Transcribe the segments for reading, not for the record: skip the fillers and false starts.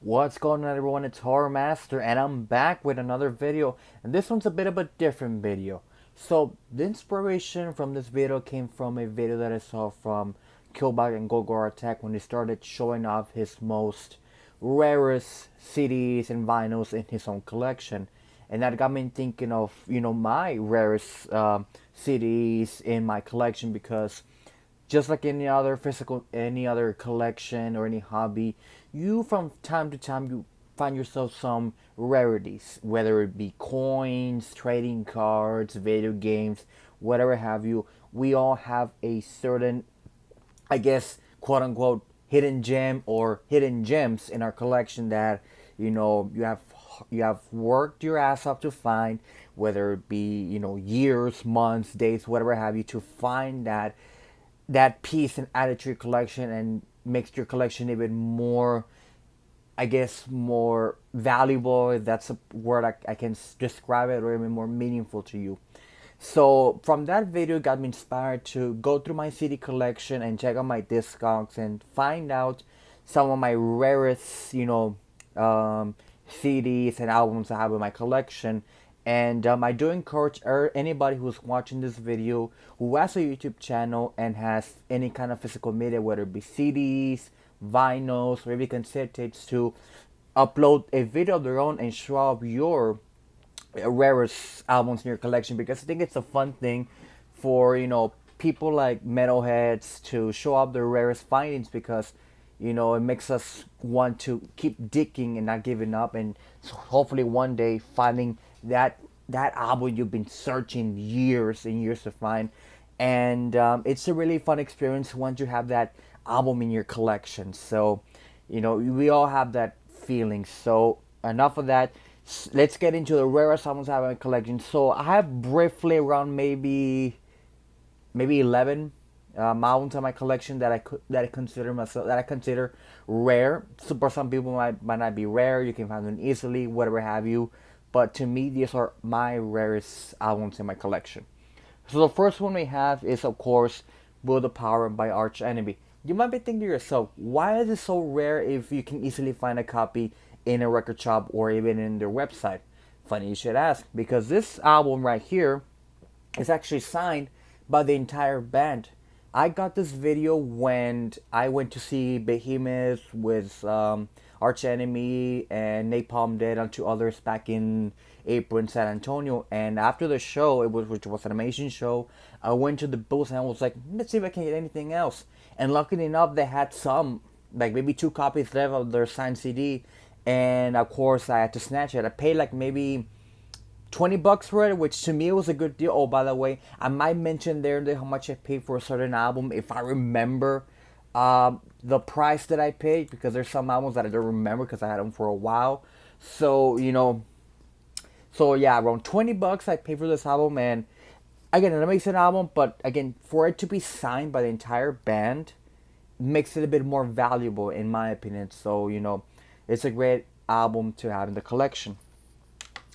What's going on, everyone? It's Horror Master and I'm back with another video, and this one's a bit of a different video. So the inspiration from this video came from a video that I saw from Killbag and Gogor Attack when he started showing off his most rarest CDs and vinyls in his own collection. And that got me thinking of, my rarest CDs in my collection, because just like any other collection or any hobby, you from time to time you find yourself some rarities, whether it be coins, trading cards, video games, whatever have you. We all have a certain, I guess, quote unquote, hidden gem or hidden gems in our collection that you have worked your ass off to find, whether it be years, months, days, whatever have you, to find that piece and add it to your collection and makes your collection even more, I guess, more valuable, if that's a word I can describe it, or even more meaningful to you. So from that video got me inspired to go through my CD collection and check out my discogs and find out some of my rarest, CDs and albums I have in my collection. And I do encourage anybody who's watching this video who has a YouTube channel and has any kind of physical media, whether it be CDs, vinyls, or even cassette tapes, to upload a video of their own and show off your rarest albums in your collection, because I think it's a fun thing for people like metalheads to show off their rarest findings, because it makes us want to keep digging and not giving up, and so hopefully one day finding that album you've been searching years and years to find. And it's a really fun experience once you have that album in your collection. So we all have that feeling. So enough of that. Let's get into the rarest albums I have in my collection. So I have briefly around maybe 11 albums in my collection that I consider rare. So for some people might not be rare. You can find them easily, whatever have you. But to me, these are my rarest albums in my collection. So the first one we have is, of course, Will the Power by Arch Enemy. You might be thinking to yourself, why is it so rare if you can easily find a copy in a record shop or even in their website? Funny you should ask, because this album right here is actually signed by the entire band. I got this video when I went to see Behemoth with Arch Enemy and Napalm Dead and two others back in April in San Antonio. And after the show, which was an amazing show, I went to the booth and I was like, let's see if I can get anything else. And luckily enough, they had some, like maybe 2 copies left of their signed CD. And of course, I had to snatch it. I paid like maybe $20 for it, which to me was a good deal. Oh, by the way, I might mention there how much I paid for a certain album if I remember the price that I paid, because there's some albums that I don't remember because I had them for a while. So so yeah, around $20 I paid for this album, and again, an amazing album. But again, for it to be signed by the entire band makes it a bit more valuable in my opinion. So it's a great album to have in the collection.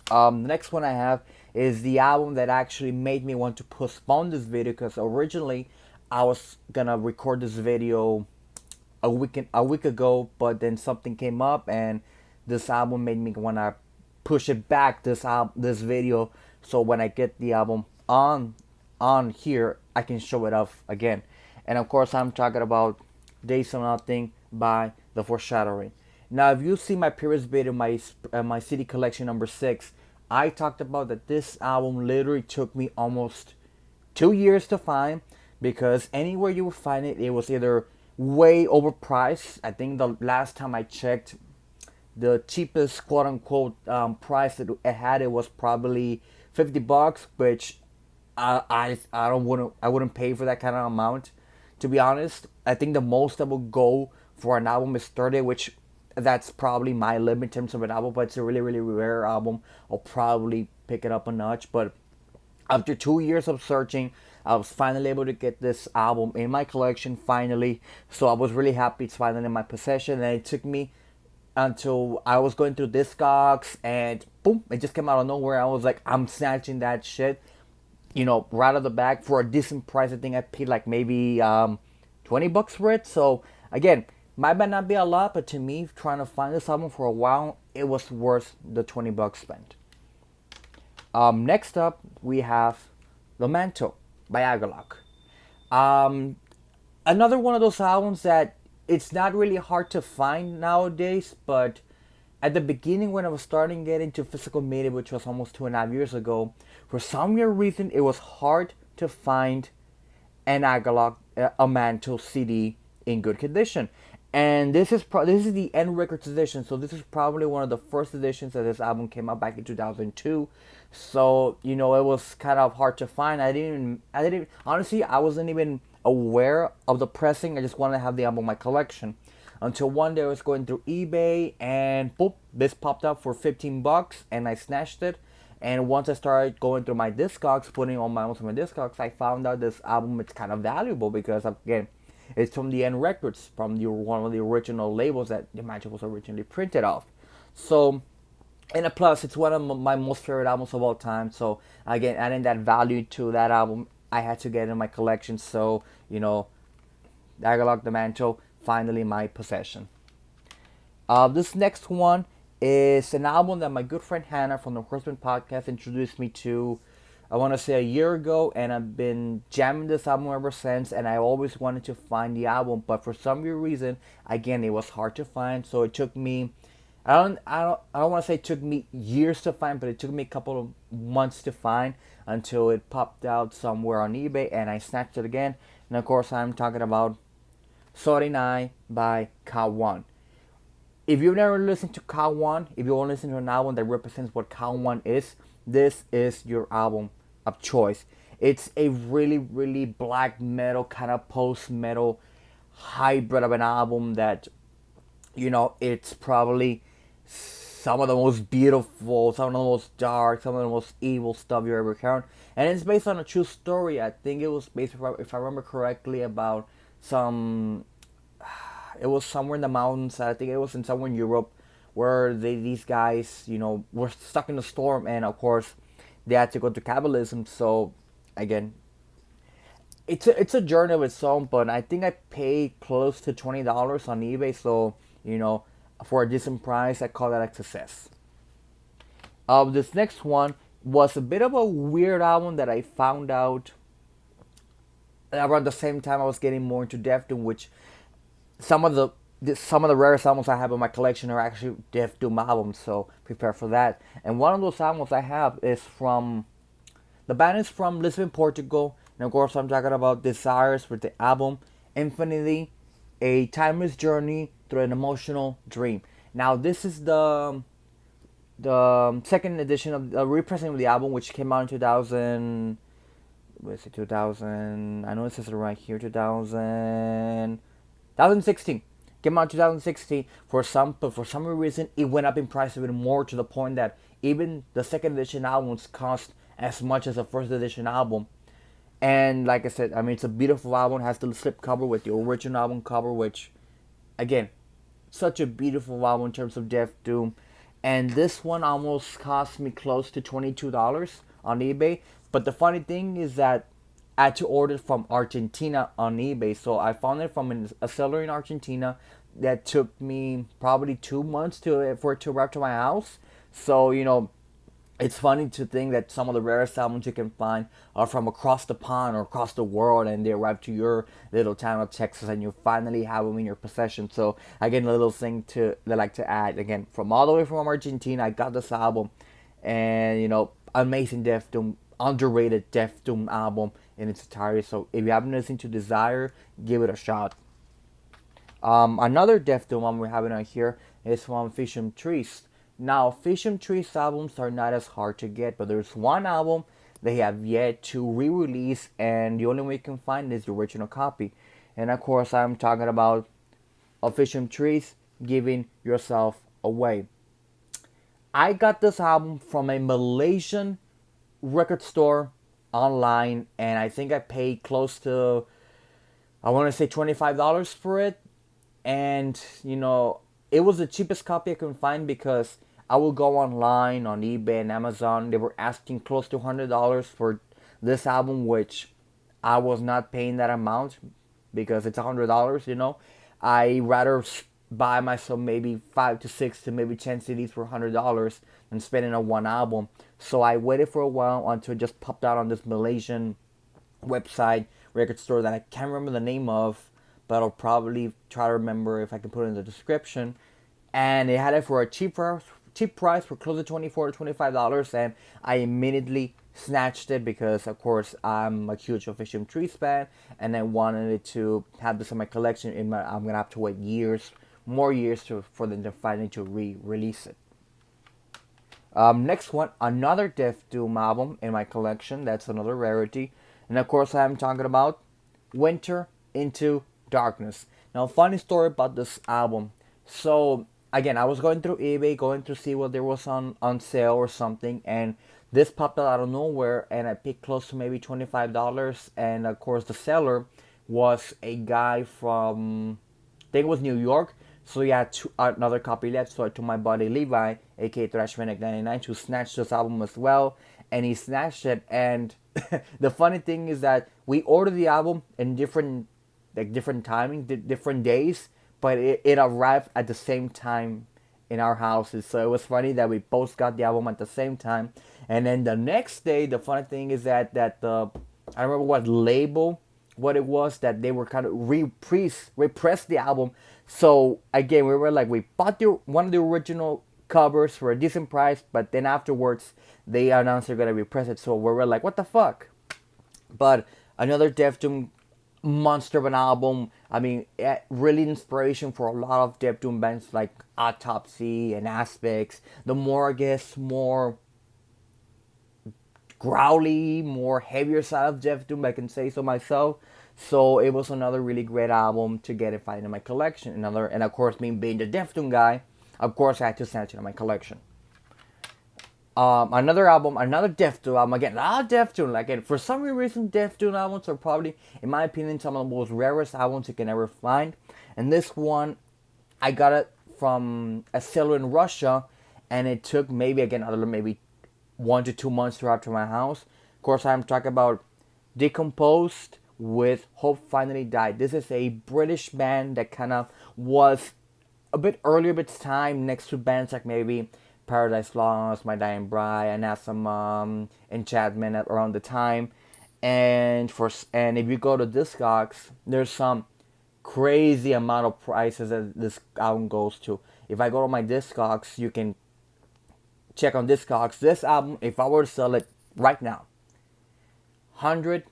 The next one I have is the album that actually made me want to postpone this video, because originally I was gonna record this video a week ago, but then something came up and this album made me wanna push it back, this video, so when I get the album on here I can show it off again. And of course I'm talking about Days of Nothing by The Foreshadowing. Now, if you see my previous video, my CD collection number 6, I talked about that this album literally took me almost 2 years to find, because anywhere you would find it, it was either way overpriced. I think the last time I checked, the cheapest quote unquote price that it had, it was probably $50, which I wouldn't pay for that kind of amount, to be honest. I think the most I would go for an album is 30, which that's probably my limit in terms of an album, but it's a really, really rare album. I'll probably pick it up a notch. But after 2 years of searching, I was finally able to get this album in my collection, finally. So I was really happy it's finally in my possession. And it took me until I was going through Discogs, and boom, it just came out of nowhere. I was like, I'm snatching that shit, right out of the bag for a decent price. I think I paid like maybe $20 for it. So again, Might not be a lot, but to me, trying to find this album for a while, it was worth the $20 spent. Next up, we have Lamento by Agalok. Um, Another one of those albums that it's not really hard to find nowadays, but at the beginning when I was starting getting to physical media, which was almost 2.5 years ago, for some weird reason it was hard to find an Agalog a Mantle CD in good condition. And this is the End Records edition, so this is probably one of the first editions that this album came out back in 2002. So it was kind of hard to find. I didn't honestly, I wasn't even aware of the pressing. I just wanted to have the album in my collection. Until one day I was going through eBay and boop, this popped up for $15 and I snatched it. And once I started going through my Discogs, putting all my albums on my Discogs, I found out this album is kind of valuable because again, it's from the End Records, from one of the original labels that the Magic was originally printed off. So, and a plus, it's one of my most favorite albums of all time. So again, adding that value to that album, I had to get in my collection. So Dagalog the Mantle, finally my possession. This next one is an album that my good friend Hannah from the Horseman Podcast introduced me to, I want to say a year ago, and I've been jamming this album ever since, and I always wanted to find the album, but for some weird reason, again, it was hard to find, so it took me, I don't want to say it took me years to find, but it took me a couple of months to find until it popped out somewhere on eBay, and I snatched it again, and of course, I'm talking about Sorinai by Kawan. If you've never listened to Kawan, if you want to listen to an album that represents what Kawan is, this is your album of choice. It's a really, really black metal, kind of post-metal hybrid of an album that, it's probably some of the most beautiful, some of the most dark, some of the most evil stuff you ever heard. And it's based on a true story. I think it was based, if I remember correctly, about it was somewhere in the mountains. I think it was somewhere in Europe where these guys, were stuck in a storm, and of course, they had to go to cannibalism. So, again, it's a journey of its own. But I think I paid close to $20 on eBay. So, for a decent price, I call that a success. This next one was a bit of a weird album that I found out around the same time I was getting more into Death Doom, which some of the rarest albums I have in my collection are actually Death Doom albums, so prepare for that. And one of those albums I have is the band is from Lisbon, Portugal, and of course I'm talking about Desires with the album Infinity, a timeless journey through an emotional dream. Now this is the second edition of the reprinting of the album, which came out in 2000. What is it? 2000. I know it says it right here. 2016. Came out in 2016. But for some reason, it went up in price even more, to the point that even the second edition albums cost as much as the first edition album. And like I said, it's a beautiful album. It has the slip cover with the original album cover, which, again, such a beautiful album in terms of Death Doom. And this one almost cost me close to $22 on eBay. But the funny thing is that I had to order it from Argentina on eBay. So I found it from a seller in Argentina that took me probably 2 months for it to arrive to my house. So, it's funny to think that some of the rarest albums you can find are from across the pond or across the world, and they arrive to your little town of Texas, and you finally have them in your possession. So, again, a little thing that I like to add. Again, from all the way from Argentina, I got this album, and, amazing Death Doom, underrated Death Doom album in its entirety. So if you haven't listened to Desire, give it a shot. Another Death Doom album we're having on here is from Fisham Trees. Now, Fisham Trees albums are not as hard to get, but there's one album they have yet to re-release, and the only way you can find it is the original copy. And of course, I'm talking about Fisham Trees, Giving Yourself Away. I got this album from a Malaysian record store online, and I think I paid close to, I want to say $25 for it. And it was the cheapest copy I could find, because I would go online on eBay and Amazon. They were asking close to $100 for this album, which I was not paying that amount because it's $100, I rather buy myself maybe 5 to 6 to maybe 10 CDs for $100 than spending on one album. So I waited for a while until it just popped out on this Malaysian website record store that I can't remember the name of, but I'll probably try to remember if I can put it in the description. And it had it for a cheap price for close to $24 to $25, and I immediately snatched it because, of course, I'm a huge Officium Trees fan, and I wanted it to have this in my collection. I'm gonna have to wait more years for them to finally to re-release it. Next one, another Death Doom album in my collection. That's another rarity. And of course, I'm talking about Winter into Darkness. Now, funny story about this album. So, again, I was going through eBay, going to see what there was on sale or something. And this popped out of nowhere. And I picked close to maybe $25. And of course, the seller was a guy from, I think it was New York. So yeah, another copy left. So I told my buddy Levi, aka Thrashmanic99, to snatch this album as well, and he snatched it. And the funny thing is that we ordered the album in different timing, different days, but it arrived at the same time in our houses. So it was funny that we both got the album at the same time. And then the next day, the funny thing is that the I remember what it was that they were kind of repressed the album. So again, we were like, we bought one of the original covers for a decent price, but then afterwards they announced they're gonna repress it. So we were like, what the fuck? But another Def Doom monster of an album. I mean, really inspiration for a lot of Def Doom bands like Autopsy and Aspects. The more, I guess, more growly, more heavier side of Def Doom, I can say so myself. So it was another really great album to get it finally in my collection. And of course, me being the Def Doom guy, of course I had to snatch it in my collection. Another album, another Def Doom album. Again, a lot of Def Doom. Like, for some reason, Def Doom albums are probably, in my opinion, some of the most rarest albums you can ever find. And this one, I got it from a seller in Russia, and it took maybe, again, I don't know, maybe 1 to 2 months to arrive to my house. Of course, I'm talking about Decomposed with Hope Finally Died. This is a British band that kind of was a bit earlier of its time, next to bands like maybe Paradise Lost, My Dying Bride, Anathema, Enchantment around the time. And if you go to Discogs, there's some crazy amount of prices that this album goes to. If I go to my Discogs, you can check on Discogs. This album, if I were to sell it right now, $111.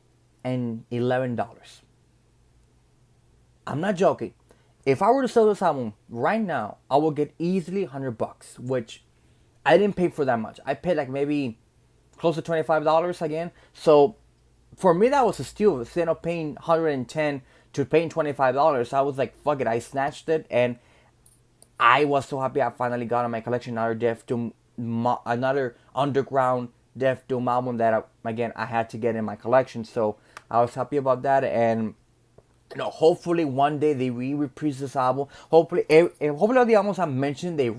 I'm not joking. If I were to sell this album right now, I will get easily $100, which I didn't pay for that much. I paid like maybe close to $25 again. So for me, that was a steal. Instead of paying $110 to paying $25, I was like, fuck it. I snatched it, and I was so happy I finally got in my collection another underground Def Doom album that I had to get in my collection. So I was happy about that, and hopefully one day they reprise this album. Hopefully all the albums I mentioned they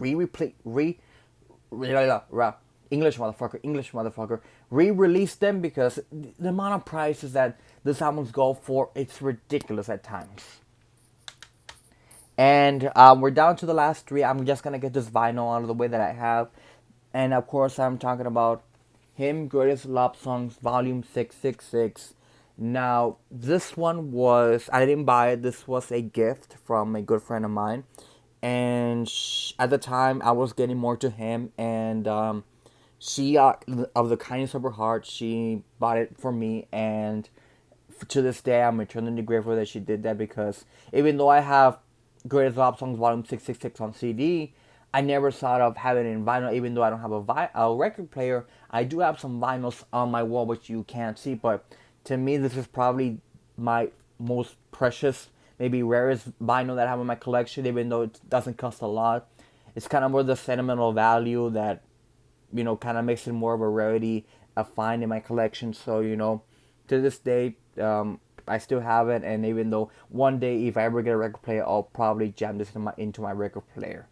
English motherfucker, re-release them, because the amount of prices that this albums go for, it's ridiculous at times. And we're down to the last three. I'm just gonna get this vinyl out of the way that I have, and of course I'm talking about Him Greatest Love Songs Volume 666. Now this one I didn't buy it. This was a gift from a good friend of mine, and at the time I was getting more to him, and she, of the kindness of her heart, she bought it for me, and to this day I'm eternally grateful that she did that, because even though I have Greatest Love Songs Volume 666 on CD, I never thought of having it in vinyl. Even though I don't have a record player, I do have some vinyls on my wall which you can't see, but to me this is probably my most precious, maybe rarest vinyl that I have in my collection, even though it doesn't cost a lot. It's kind of more the sentimental value that, kind of makes it more of a rarity, a find in my collection. So, to this day, I still have it, and even though one day if I ever get a record player, I'll probably jam this into my record player.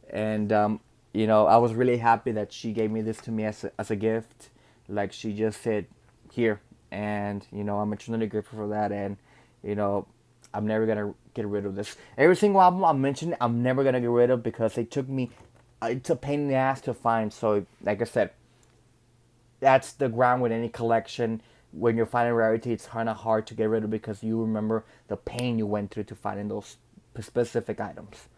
And, I was really happy that she gave me this to me as a gift. Like, she just said, here. And, I'm eternally grateful for that. And, I'm never going to get rid of this. Every single album I mentioned, I'm never gonna get rid of because it took me. It's a pain in the ass to find. So, like I said, that's the ground with any collection. When you're finding rarity, it's kind of hard to get rid of because you remember the pain you went through to finding those specific items.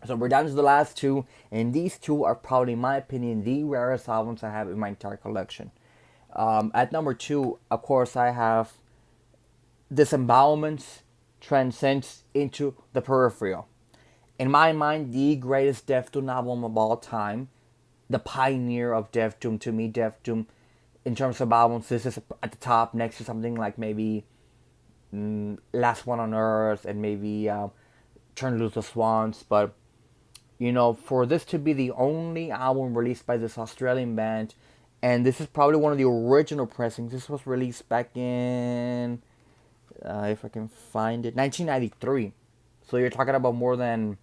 So we're down to the last two, and these two are probably, in my opinion, the rarest albums I have in my entire collection. At number two, of course, I have Disembowelments Transcends into the Peripheral. In my mind, the greatest Def Doom album of all time. The pioneer of Def Doom. To me, Def Doom, in terms of albums, this is at the top next to something like maybe Last One on Earth and maybe Turn Loose the Swans. But, for this to be the only album released by this Australian band, and this is probably one of the original pressings. This was released back in, if I can find it, 1993. So you're talking about more than,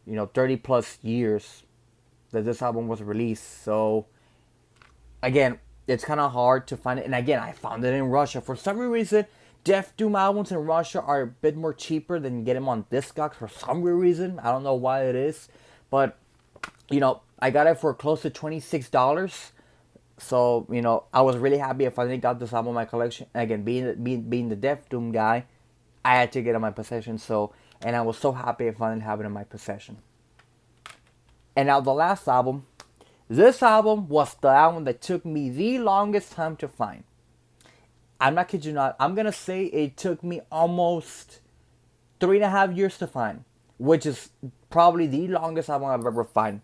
30 plus years that this album was released. So, again, it's kind of hard to find it. And again, I found it in Russia. For some reason, Def Doom albums in Russia are a bit more cheaper than get them on Discogs for some reason. I don't know why it is. But, I got it for close to $26. So, I was really happy I finally got this album in my collection. And again, being the Def Doom guy, I had to get it in my possession. And I was so happy I finally have it in my possession. And now the last album. This album was the album that took me the longest time to find. I'm not kidding you not. I'm going to say it took me almost 3.5 years to find. Which is probably the longest album I've ever found.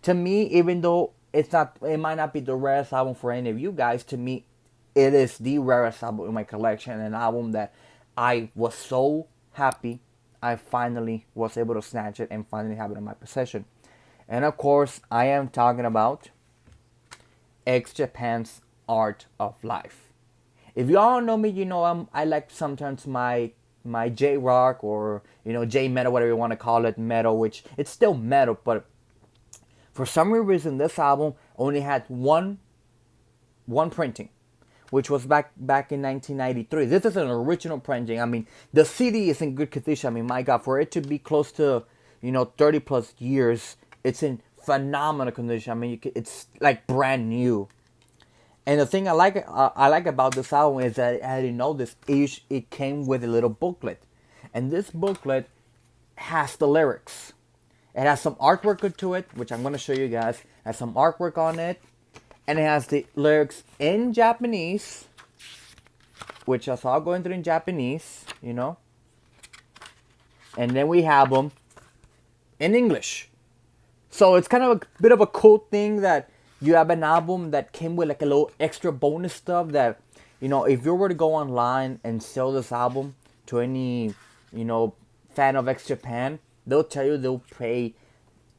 To me, even though it might not be the rarest album for any of you guys, to me, it is the rarest album in my collection. An album that I was so happy I finally was able to snatch it and finally have it in my possession. And of course, I am talking about X Japan's Art of Life. If you all know me, I like sometimes my J rock or J metal, whatever you want to call it, metal, which it's still metal, but for some reason this album only had one printing, which was back in 1993. This is an original printing. I mean, the CD is in good condition. I mean, my God, for it to be close to 30 plus years. It's in phenomenal condition. I mean, it's like brand new. And the thing I like about this album is that I didn't know this. It came with a little booklet, and this booklet has the lyrics. It has some artwork to it, which I'm going to show you guys. It has some artwork on it, and it has the lyrics in Japanese, which I saw going through in Japanese, And then we have them in English. So it's kind of a bit of a cool thing that you have an album that came with like a little extra bonus stuff that, if you were to go online and sell this album to any, fan of X Japan, they'll tell you they'll pay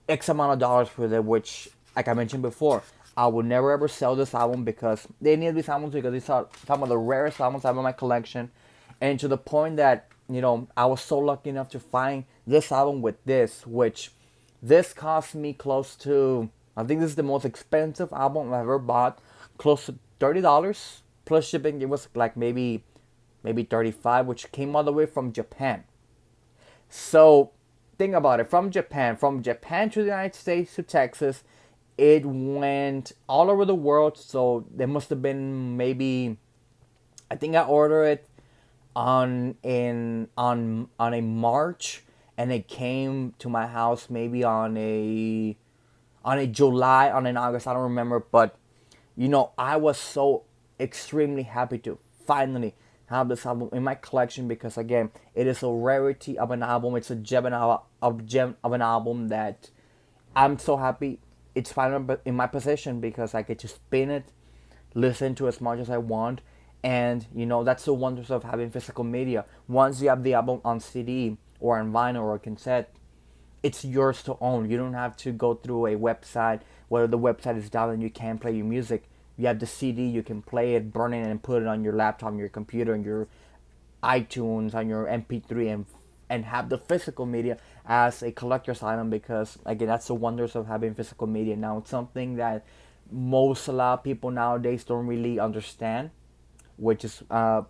X amount of dollars for it, which, like I mentioned before, I would never ever sell this album because they need these albums because these are some of the rarest albums I have in my collection. And to the point that, I was so lucky enough to find this album with this, which this cost me close to, I think this is the most expensive album I've ever bought, close to $30 plus shipping. It was like maybe $35, which came all the way from Japan. So think about it, from Japan to the United States to Texas, it went all over the world. So there must have been maybe, I think I ordered it on a March. And it came to my house maybe on a July, on an August, I don't remember. But, I was so extremely happy to finally have this album in my collection because, again, it is a rarity of an album. It's a gem of an album that I'm so happy it's finally in my possession because I get to spin it, listen to as much as I want. And, that's the wonders of having physical media. Once you have the album on CD, or on vinyl or cassette, it's yours to own. You don't have to go through a website where the website is down and you can't play your music. You have the CD, you can play it, burn it, and put it on your laptop, on your computer, on your iTunes, on your MP3, and have the physical media as a collector's item because, again, that's the wonders of having physical media. Now, it's something that a lot of people nowadays don't really understand, which is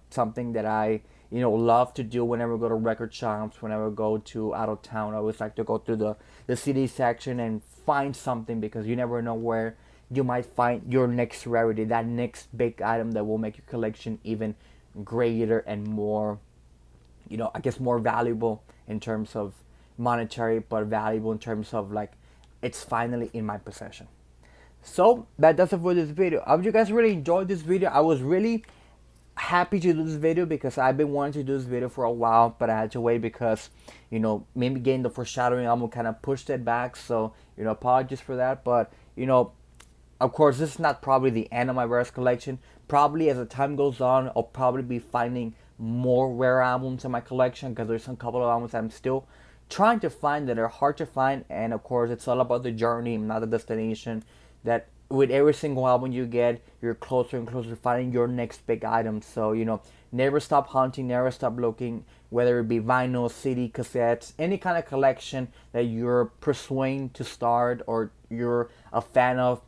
something that I love to do whenever I go to record shops, whenever I go to out of town. I always like to go through the CD section and find something, because you never know where you might find your next rarity, that next big item that will make your collection even greater and more, I guess more valuable in terms of monetary, but valuable in terms of like it's finally in my possession. So that does it for this video. I hope you guys really enjoyed this video. I was really happy to do this video because I've been wanting to do this video for a while, but I had to wait because maybe getting the foreshadowing album kind of pushed it back. So apologies for that. But of course, this is not probably the end of my Rarest collection. Probably as the time goes on, I'll probably be finding more rare albums in my collection, because there's a couple of albums I'm still trying to find that are hard to find. And of course, it's all about the journey, not the destination. That with every single album you get, you're closer and closer to finding your next big item. So never stop hunting, never stop looking, whether it be vinyl, CD, cassettes, any kind of collection that you're pursuing to start, or you're a fan of,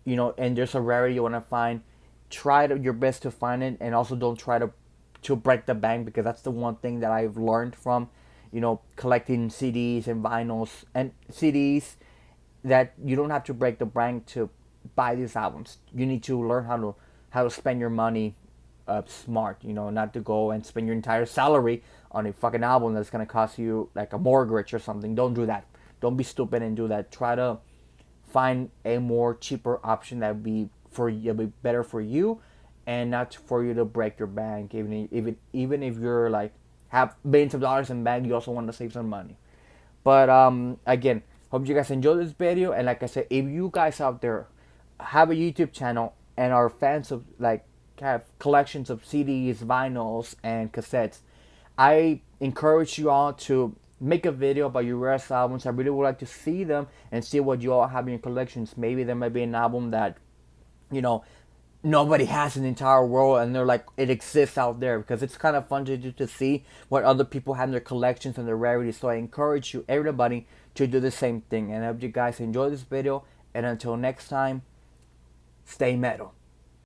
and there's a rarity you want to find. Try your best to find it, and also don't try to break the bank, because that's the one thing that I've learned from collecting CDs and vinyls and CDs, that you don't have to break the bank to buy these albums. You need to learn how to spend your money smart, not to go and spend your entire salary on a fucking album that's gonna cost you like a mortgage or something. Don't do that. Don't be stupid and do that. Try to find a more cheaper option that would be better for you, and not for you to break your bank. Even if you're like have billions of dollars in bank, you also want to save some money. But again, hope you guys enjoyed this video. And like I said, if you guys out there have a YouTube channel and are fans of like have collections of CDs, vinyls, and cassettes, I encourage you all to make a video about your rarest albums. I really would like to see them and see what you all have in your collections. Maybe there might be an album that nobody has in the entire world, and they're like, it exists out there, because it's kind of fun to see what other people have in their collections and their rarities. So I encourage you, everybody, to do the same thing. And I hope you guys enjoy this video, and until next time, stay metal.